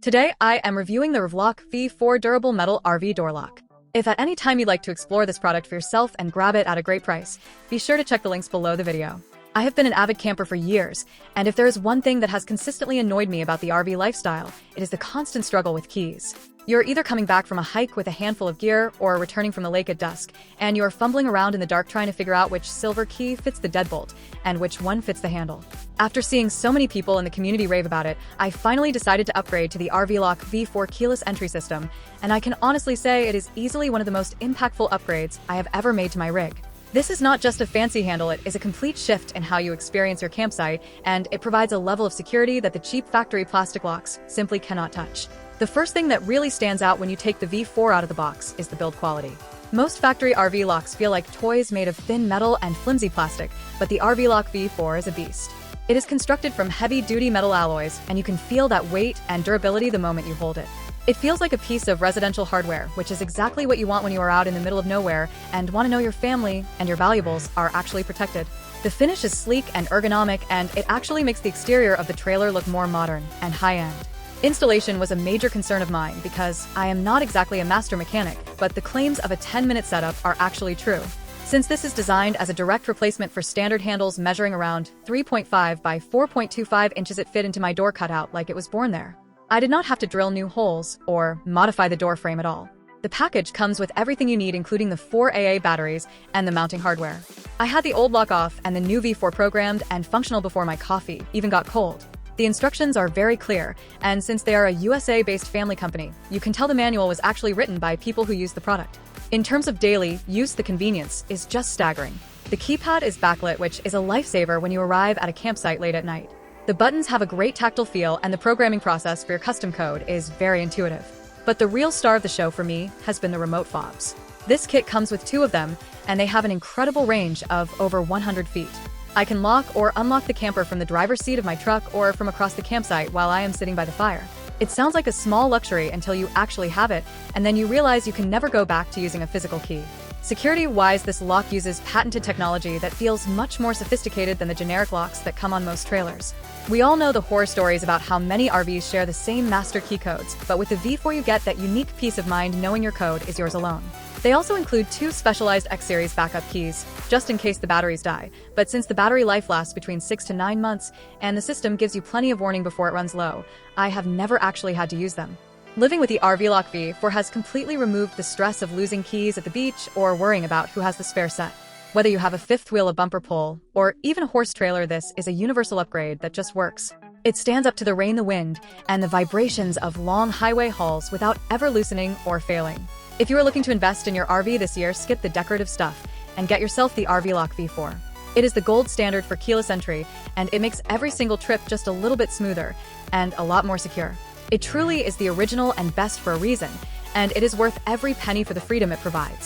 Today, I am reviewing the RVLock V4 durable metal RV door lock. If at any time you'd like to explore this product for yourself and grab it at a great price, be sure to check the links below the video. I have been an avid camper for years, and if there is one thing that has consistently annoyed me about the RV lifestyle, it is the constant struggle with keys. You're either coming back from a hike with a handful of gear or returning from the lake at dusk, and you're fumbling around in the dark trying to figure out which silver key fits the deadbolt and which one fits the handle. After seeing so many people in the community rave about it, I finally decided to upgrade to the RVLock V4 keyless entry system, and I can honestly say it is easily one of the most impactful upgrades I have ever made to my rig. This is not just a fancy handle, it is a complete shift in how you experience your campsite, and it provides a level of security that the cheap factory plastic locks simply cannot touch. The first thing that really stands out when you take the V4 out of the box is the build quality. Most factory RV locks feel like toys made of thin metal and flimsy plastic, but the RVLock V4 is a beast. It is constructed from heavy-duty metal alloys, and you can feel that weight and durability the moment you hold it. It feels like a piece of residential hardware, which is exactly what you want when you are out in the middle of nowhere and want to know your family and your valuables are actually protected. The finish is sleek and ergonomic, and it actually makes the exterior of the trailer look more modern and high-end. Installation was a major concern of mine because I am not exactly a master mechanic, but the claims of a 10-minute setup are actually true. Since this is designed as a direct replacement for standard handles measuring around 3.5 by 4.25 inches, it fit into my door cutout like it was born there. I did not have to drill new holes or modify the door frame at all. The package comes with everything you need, including the 4 AA batteries and the mounting hardware. I had the old lock off and the new V4 programmed and functional before my coffee even got cold. The instructions are very clear, and since they are a USA-based family company, you can tell the manual was actually written by people who use the product. In terms of daily use, the convenience is just staggering. The keypad is backlit, which is a lifesaver when you arrive at a campsite late at night. The buttons have a great tactile feel, and the programming process for your custom code is very intuitive. But the real star of the show for me has been the remote fobs. This kit comes with 2 of them, and they have an incredible range of over 100 feet. I can lock or unlock the camper from the driver's seat of my truck or from across the campsite while I am sitting by the fire. It sounds like a small luxury until you actually have it, and then you realize you can never go back to using a physical key. Security-wise, this lock uses patented technology that feels much more sophisticated than the generic locks that come on most trailers. We all know the horror stories about how many RVs share the same master key codes, but with the V4 you get that unique peace of mind knowing your code is yours alone. They also include 2 specialized X-series backup keys, just in case the batteries die, but since the battery life lasts between 6 to 9 months, and the system gives you plenty of warning before it runs low, I have never actually had to use them. Living with the RVLock V4 has completely removed the stress of losing keys at the beach or worrying about who has the spare set. Whether you have a fifth wheel, a bumper pull, or even a horse trailer, this is a universal upgrade that just works. It stands up to the rain, the wind, and the vibrations of long highway hauls without ever loosening or failing. If you are looking to invest in your RV this year, skip the decorative stuff and get yourself the RVLock V4. It is the gold standard for keyless entry, and it makes every single trip just a little bit smoother and a lot more secure. It truly is the original and best for a reason, and it is worth every penny for the freedom it provides.